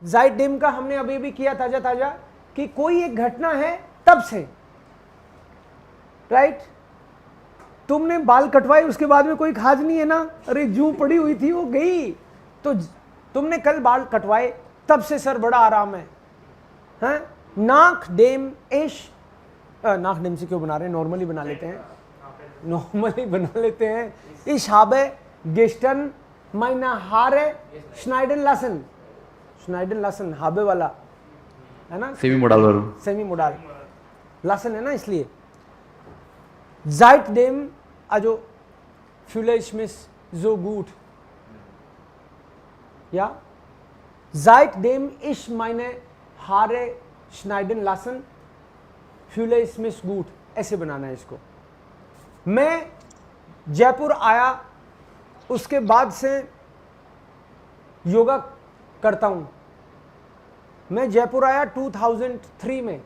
Seitdem का हमने अभी भी किया ताजा ताजा कि कोई एक घटना है तब से, राइट? तुमने बाल कटवाए उसके बाद में कोई खाज नहीं है ना, अरे जूं पड़ी हुई थी वो गई, तो तुमने कल बाल कटवाए तब से सर बड़ा आराम है, हैं? नाकडेम इश, नाकडेम से क्यों बना रहे हैं, नॉर्मली बना लेते हैं, नॉर्मली बना लेते हैं। इश habe gestern meine Haare schneiden lassen, schneiden lassen habe वाला है ना, semi modal verb, semi modal, lassen है ना, इसलिए seitdem also fühle ich mich so gut, ja, seitdem ich meine Haare schneiden lassen fühle ich mich gut, ऐसे बनाना है इसको। मैं जयपुर आया उसके बाद से योगा करता हूं, मैं जयपुर आया 2003 में,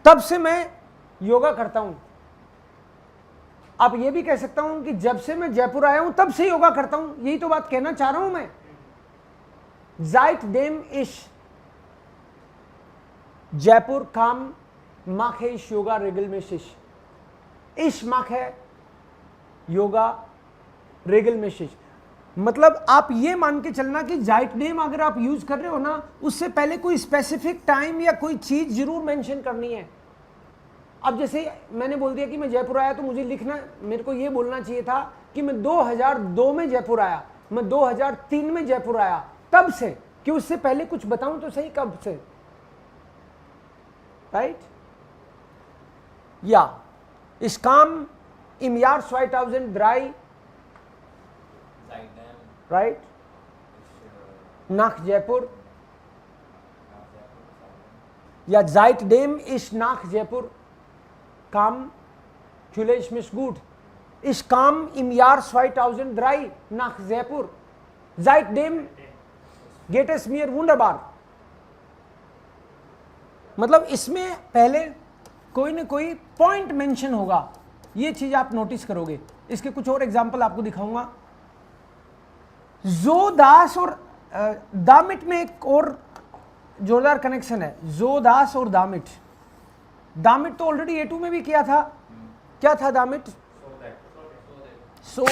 तब से मैं योगा करता हूं। आप ये भी कह सकता हूं कि जब से मैं जयपुर आया हूं तब से योगा करता हूं, यही तो बात कहना चाह रहा हूं मैं। Seitdem ich Jaipur kam mache ich yoga regelmäßig, ich mache yoga regelmäßig, मतलब आप ये मान के चलना कि Seitdem अगर आप यूज कर रहे हो ना, उससे पहले कोई स्पेसिफिक टाइम या कोई चीज जरूर मेंशन करनी है। अब जैसे मैंने बोल दिया कि मैं जयपुर आया, तो मुझे लिखना, मेरे को ये बोलना चाहिए था कि मैं 2002 में जयपुर आया, मैं 2003 में जयपुर आया, तब से, कि उससे पहले कुछ बताऊं तो सही कब से, राइट? या ich kam im Jahr 2003, right, nach Jaipur, ja, seitdem ich nach Jaipur kam fühle ich mich gut, ich kam im Jahr 2003 nach Jaipur, seitdem geht es mir wunderbar, मतलब इसमें पहले कोई ना कोई पॉइंट मेंशन होगा, ये चीज आप नोटिस करोगे। इसके कुछ और एग्जांपल आपको दिखाऊंगा। जो दास और दामिट में एक और जोरदार कनेक्शन है, जो दास और दामिट। दामिट तो ऑलरेडी A2 में भी किया था, क्या था दामिट? सो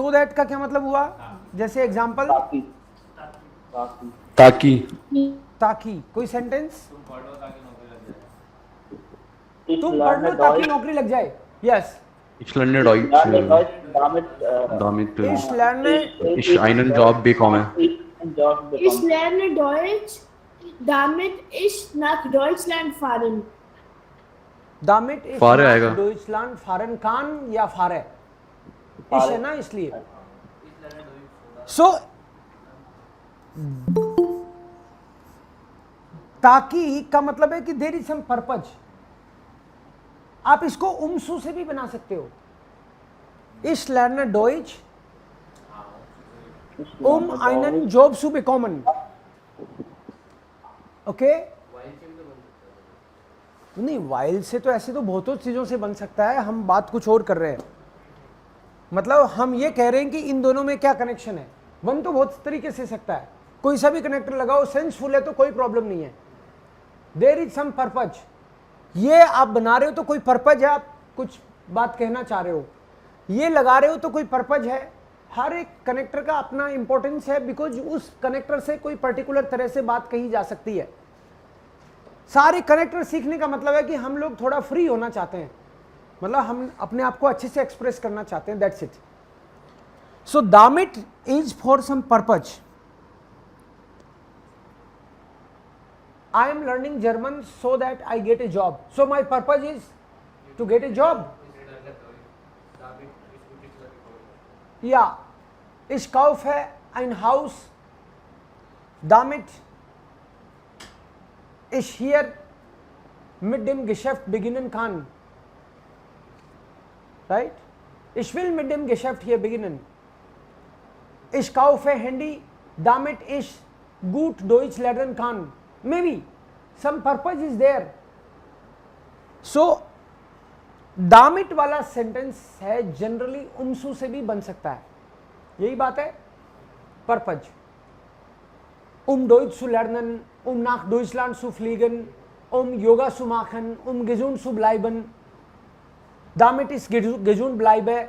दैट का क्या मतलब हुआ? जैसे एग्जांपल, ताकि, ताकि कोई सेंटेंस, तुम पढ़ लो ताकि नौकरी लग जाए, yes. ich lerne Deutsch, damit Ich lerne, ich einen Job bekomme, Ich lerne Deutsch, damit ich nach Deutschland fahren. damit ich Fahre nach आएगा। Deutschland fahren kann या fahre, इश है ना, इसलिए। सो ताकि का मतलब है कि देयर इज सम पर्पज। आप इसको उमसू से भी बना सकते हो, Ich lerne Deutsch, einen Job zu bekommen, okay? नहीं, वाइल से तो ऐसे तो बहुत चीजों से बन सकता है, हम बात कुछ और कर रहे हैं। मतलब हम ये कह रहे हैं कि इन दोनों में क्या कनेक्शन है। वन तो बहुत तरीके से सकता है, कोई सा भी कनेक्टर लगाओ, सेंसफुल है तो कोई प्रॉब्लम नहीं है। देयर इज सम पर्पज, ये आप बना रहे हो तो कोई पर्पज है, आप कुछ बात कहना चाह रहे हो, ये लगा रहे हो तो कोई पर्पज है। हर एक कनेक्टर का अपना इंपॉर्टेंस है, बिकॉज उस कनेक्टर से कोई पर्टिकुलर तरह से बात कही जा सकती है। सारे कनेक्टर सीखने का मतलब है कि हम लोग थोड़ा फ्री होना चाहते हैं, मतलब हम अपने आप को अच्छे से एक्सप्रेस करना चाहते हैं, दैट्स इट। सो दामिट is for some purpose. I am learning German so that I get a job. So my purpose is to get a job. Ja, ich kaufe ein Haus, damit ich hier mit dem Geschäft beginnen kann. Right? Ich will mit dem Geschäft hier beginnen. Ich kaufe Handy, damit ich gut Deutsch lernen kann. Maybe some purpose is there. So दामिट वाला sentence है generally उमसू से भी बन सकता है, यही बात है। Purpose. Deutsch zu lernen, nach Deutschland zu fliegen, Yoga zu machen, gesund zu bleiben. Damit ich gesund bleibe.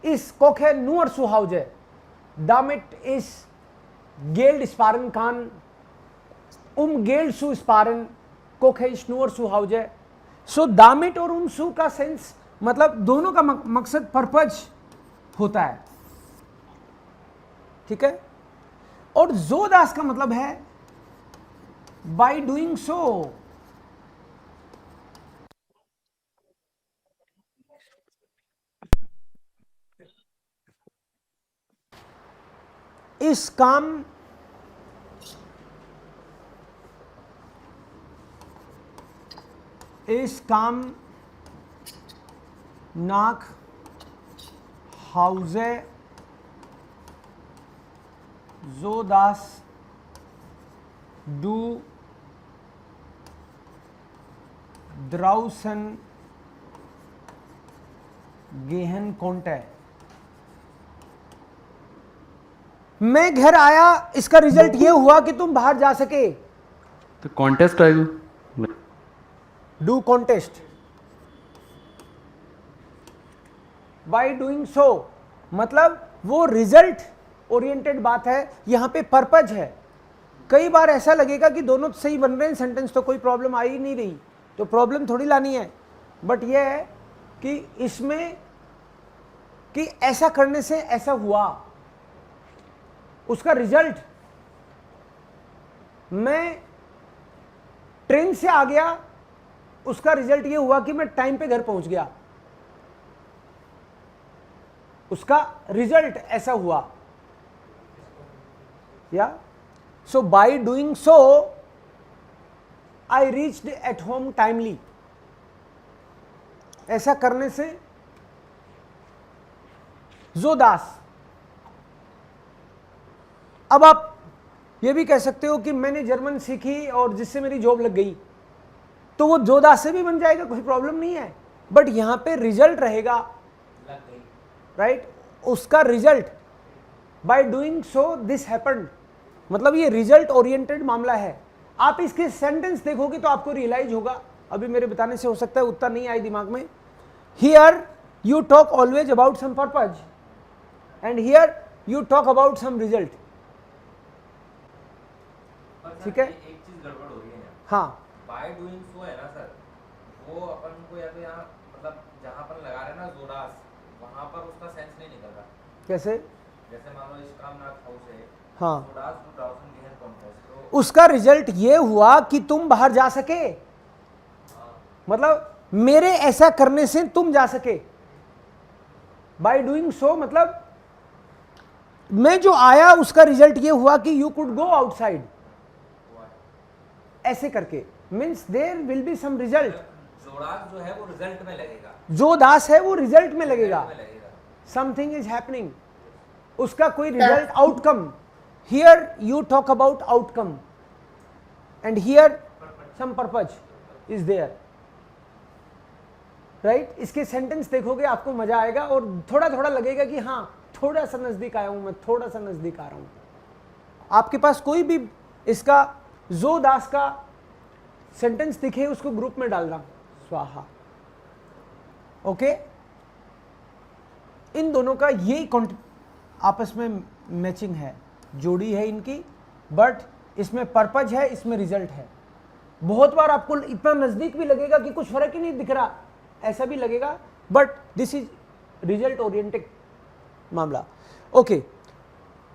Ich koche nur zu Hause. Damit ich Geld sparen kann. Geld zu sparen, koche ich nur zu Hause. So damit और zu का sense मतलब दोनों का मकसद purpose होता है, ठीक है। और जोदास का मतलब है बाय डूइंग सो। इस काम nach Hause so dass du draußen gehen konnte। मैं घर आया, इसका रिजल्ट ये हुआ कि तुम बाहर जा सके। तो कॉन्टेस्ट आएगा, डू कॉन्टेस्ट बाय डूइंग सो, मतलब वो रिजल्ट ओरिएंटेड बात है, यहां पे पर्पज है। कई बार ऐसा लगेगा कि दोनों सही बन रहे हैं सेंटेंस, तो कोई प्रॉब्लम आ ही नहीं रही, तो प्रॉब्लम थोड़ी लानी है। बट ये है कि इसमें कि ऐसा करने से ऐसा हुआ, उसका रिजल्ट, मैं ट्रेन से आ गया, उसका रिजल्ट ये हुआ कि मैं टाइम पे घर पहुंच गया, उसका रिजल्ट ऐसा हुआ। या so by doing so I reached at home timely, ऐसा करने से जोदास। अब आप ये भी कह सकते हो कि मैंने जर्मन सीखी और जिससे मेरी जॉब लग गई, तो वो जोदास से भी बन जाएगा, कोई प्रॉब्लम नहीं है। बट यहां पे रिजल्ट रहेगा, राइट, उसका result by doing so this happened, मतलब ये रिजल्ट ओरिएंटेड मामला है। आप इसके सेंटेंस देखोगे तो आपको रियलाइज होगा, अभी मेरे बताने से हो सकता है उतना नहीं आए दिमाग में। Here you talk always about some purpose and here you talk about some result, ठीक है। एक चीज गड़बड़ हो रही है यहाँ। हाँ, बाय डूइंग सो है ना सर, वो अपन को या तो यहाँ मतलब जहाँ अपन लगा रहे हैं ना जोरास, वहाँ पर उसका सेंस नहीं निकल रहा। कैसे? जैसे मान लो इस काम नाथ हाउस है, हाँ, जोरास टू ड्राउसन गेहन कॉन्टेस्ट, तो उसका रिजल्ट ये हुआ कि तुम बाहर जा सके, मतलब मेरे ऐसा करने से तुम जा सके। बाय डूइंग सो मतलब मैं जो आया उसका रिजल्ट ये हुआ कि यू कुड गो आउटसाइड, ऐसे करके means there will be some result. जोरास जो है वो रिजल्ट में लगेगा, जो दास है वो रिजल्ट में लगेगा, में लगेगा। समथिंग इज हैपनिंग, उसका कोई result, outcome. Here you talk about outcome and here some purpose is there, right. इसके सेंटेंस देखोगे आपको मजा आएगा और थोड़ा थोड़ा लगेगा कि हाँ थोड़ा सा नजदीक आया हूं मैं, थोड़ा सा नजदीक आ रहा हूं। आपके पास कोई भी इसका जो दास का सेंटेंस दिखे उसको ग्रुप में डालना, स्वाहा। ओके, इन दोनों का यही आपस में मैचिंग है, जोड़ी है इनकी, बट इसमें पर्पज है, इसमें रिजल्ट है। बहुत बार आपको इतना नजदीक भी लगेगा कि कुछ फर्क ही नहीं दिख रहा, ऐसा भी लगेगा, but this is result oriented मामला। ओके,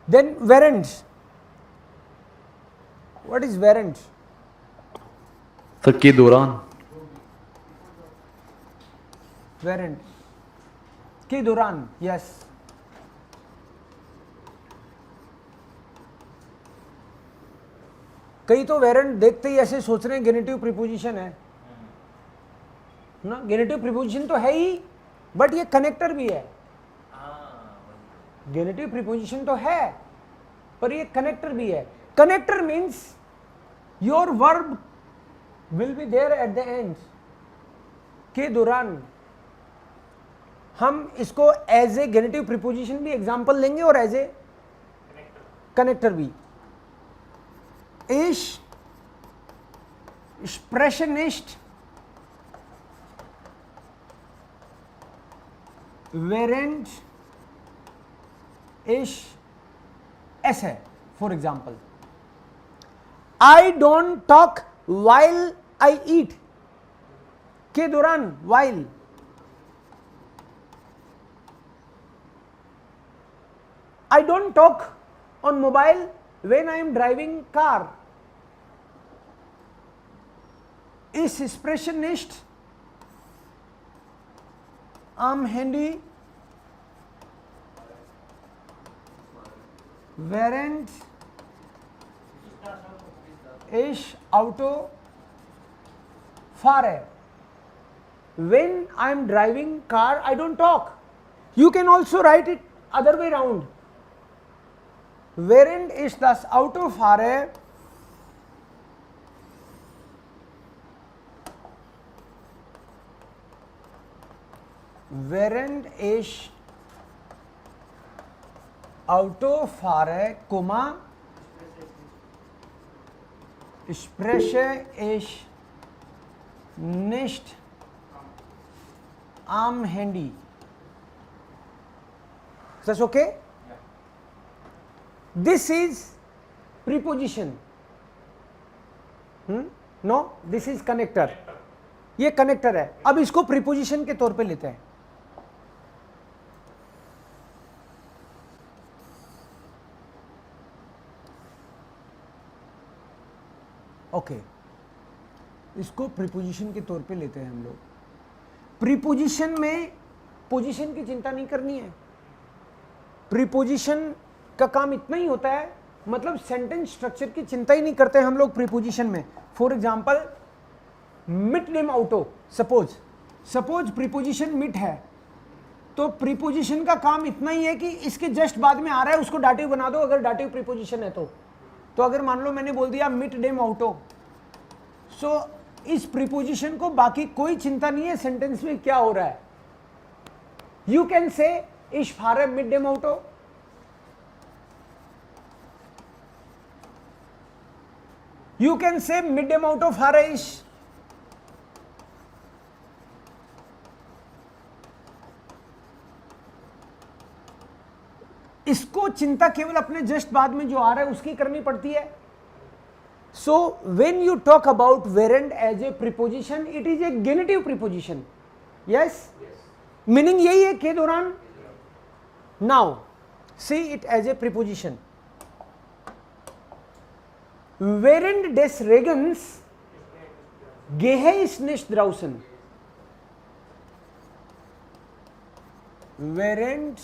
देन वेरेंट्स। व्हाट इज वेरेंट्स? सर के दौरान, वेरेंट के दौरान, यस। कई तो वेरेंट देखते ही ऐसे सोच रहे हैं गेनेटिव प्रीपोजिशन है ना, गेनेटिव प्रीपोजिशन तो है ही, बट ये कनेक्टर भी है। गेनेटिव प्रीपोजिशन तो है पर ये कनेक्टर भी है। Connector means your verb will be there at the end. के दौरान हम इसको एज ए गेनेटिव प्रीपोजिशन भी एग्जांपल लेंगे और एज ए कनेक्टर बी। Ich spreche nicht während ich esse, for example. I don't talk while I eat, के दौरान while. I don't talk on mobile when I am driving car. Ich spreche nicht am Handy während ich Auto fahre. When I am driving car, I don't talk. You can also write it other way round. Während ich das Auto fahre, während ich Auto fahre, spreche ich nicht am Handy. Is that okay? This is preposition. No, this is connector. ये connector है. अब इसको preposition के तौर पे लेते हैं. Okay, इसको प्रीपोजिशन के तौर पे लेते हैं हम लोग. प्रीपोजिशन में पोजीशन की चिंता नहीं करनी है. प्रीपोजिशन का काम इतना ही होता है, मतलब सेंटेंस स्ट्रक्चर की चिंता ही नहीं करते हम लोग प्रीपोजिशन में. फॉर एग्जांपल मिट नेम आउटो, सपोज प्रीपोजिशन मिट है, तो प्रीपोजिशन का काम इतना ही है कि इसके जस्ट बाद में आ रहा है उसको डाटिव बना दो, अगर डाटिव प्रीपोजिशन है तो अगर मान लो मैंने बोल दिया मिट डेम आउटो, सो इस प्रीपोजिशन को बाकी कोई चिंता नहीं है सेंटेंस में क्या हो रहा है. यू कैन से इश फारे मिट डेम आउटो, you can say mid dem out of harish. इसको चिंता केवल अपने जस्ट बाद में जो आ रहा है उसकी करनी पड़ती है. So when you talk about वेरेंट as a preposition, it is a genitive preposition. Yes, meaning यही है के दौरान. Now see it as a preposition. Während des Regens gehe ich nicht draußen. Während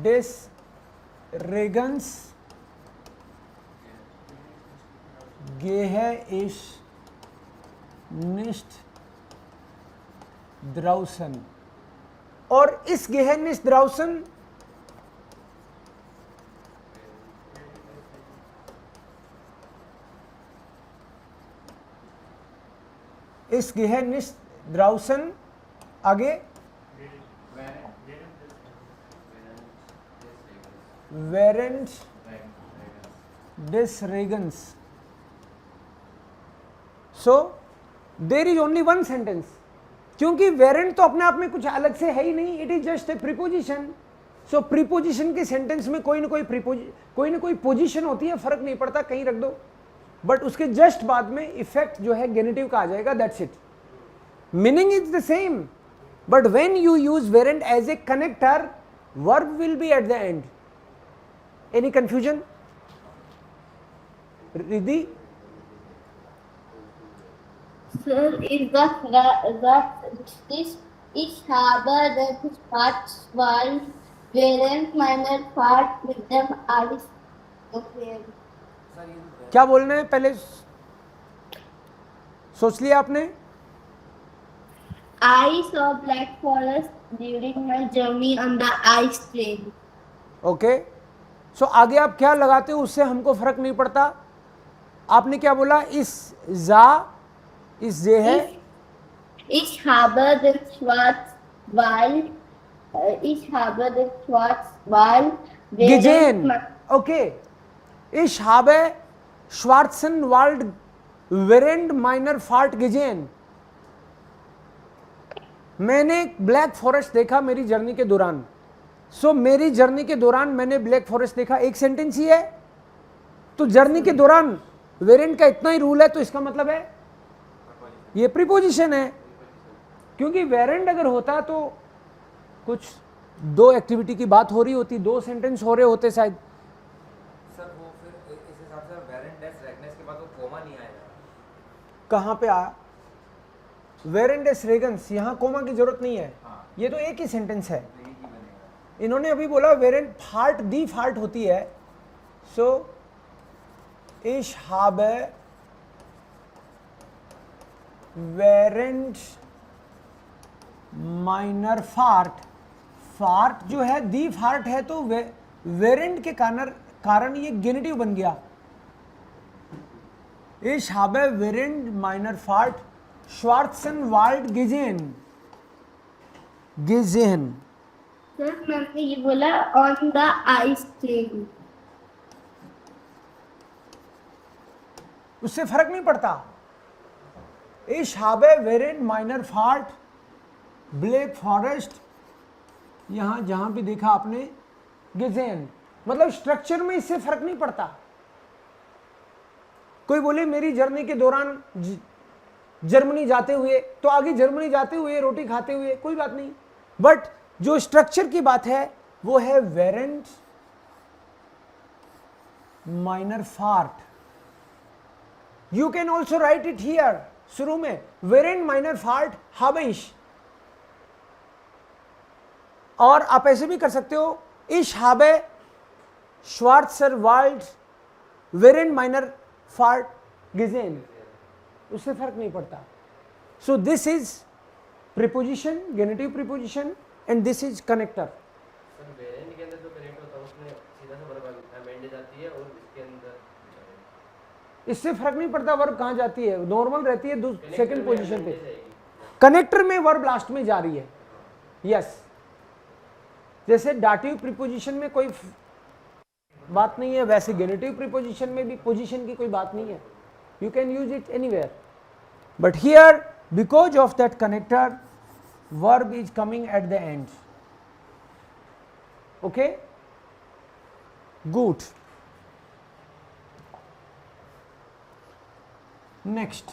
des Regens gehe ich nicht draußen. और इस gehe nicht draußen इस gehe nicht draußen आगे während des Regens. So there is only one sentence, क्योंकि वेरेंट तो अपने आप में कुछ अलग से है ही नहीं, it is just a preposition. So preposition के सेंटेंस में कोई ना कोई पोजीशन होती है, फर्क नहीं पड़ता कहीं रख दो, बट उसके जस्ट बाद में इफेक्ट जो है गेनेटिव का आ जाएगा. That's it. Meaning is the same, but when you use वेरेंट as a connector, verb will be at the end. Any confusion? Riddhi? Sir, is that ich habe den Schwarzwald während meiner Fahrt mit dem Eis gesehen. क्या बोलना है पहले सोच लिया आपने? I saw Black Forest during my journey on the ice train. Okay, so आगे आप क्या लगाते हो उससे हमको फर्क नहीं पड़ता. आपने क्या बोला? इस जे है. Ich habe den Schwarzwald gesehen. Okay. Ich habe Schwarzenwald während meiner Fahrt gesehen. मैंने ब्लैक फॉरेस्ट देखा मेरी जर्नी के दौरान. सो मेरी जर्नी के दौरान मैंने ब्लैक फॉरेस्ट देखा. एक सेंटेंस ही है. तो जर्नी के दौरान वेरेंट का इतना ही रूल है, तो इसका मतलब है ये प्रीपोजिशन है. क्योंकि वेरेंट अगर होता तो कुछ दो एक्टिविटी की बात हो रही होती, दो सेंटेंस हो रहे होते शायद. सर वो फिर इस हिसाब से वेरेंट डेस रेगनेस के बाद वो कोमा नहीं आएगा. कहाँ पे आया? वेरेंडेस रेगन्स, यहाँ कोमा की जरूरत नहीं है. हाँ. ये तो एक ही सेंटेंस है. यही की बनेगा. इन्होंने अभी बोला वेरेंट फार्ट दी फार्ट होती है. So ich habe während meiner Fahrt, फार्ट जो है दी फार्ट है तो वेरेंट के कारण ये गेनेटिव बन गया. Ich habe während meiner Fahrt Schwarzenwald gesehen. Sir मैंने ये बोला ऑन द आइस ट्रेन. उससे फर्क नहीं पड़ता. Ich habe während meiner Fahrt black forest, यहां जहां भी देखा आपने gesehen. मतलब स्ट्रक्चर में इससे फर्क नहीं पड़ता. कोई बोले मेरी जर्नी के दौरान जर्मनी जाते हुए, तो आगे जर्मनी जाते हुए रोटी खाते हुए कोई बात नहीं. बट जो स्ट्रक्चर की बात है वो है वेरेंट माइनर फार्ट. You can also write it here. शुरू में वेरेंट माइनर फार्ट हाबिश, और आप ऐसे भी कर सकते हो इश हाबे श्वार्ट्जरवाल्ड वेरेंट माइनर फार्ट gesehen. उससे फर्क नहीं पड़ता. So this is preposition, genitive preposition, and this is connector. Sir वेरेंट के अंदर जो कनेक्ट होता है उसमें सीधा सा वर्ब एंड जाती है, और इसके अंदर इससे फर्क नहीं पड़ता वर्ब कहाँ जाती है, नॉर्मल रहती है सेकंड पोजीशन पे. कनेक्टर में वर्ब लास्ट में जा रही है. यस, जैसे डाटिव प्रीपोजिशन में कोई बात नहीं है, वैसे गेनेटिव प्रीपोजिशन में भी पोजीशन की कोई बात नहीं है. You can use it anywhere. But here because of that connector verb is coming at the and. Okay, good. Next.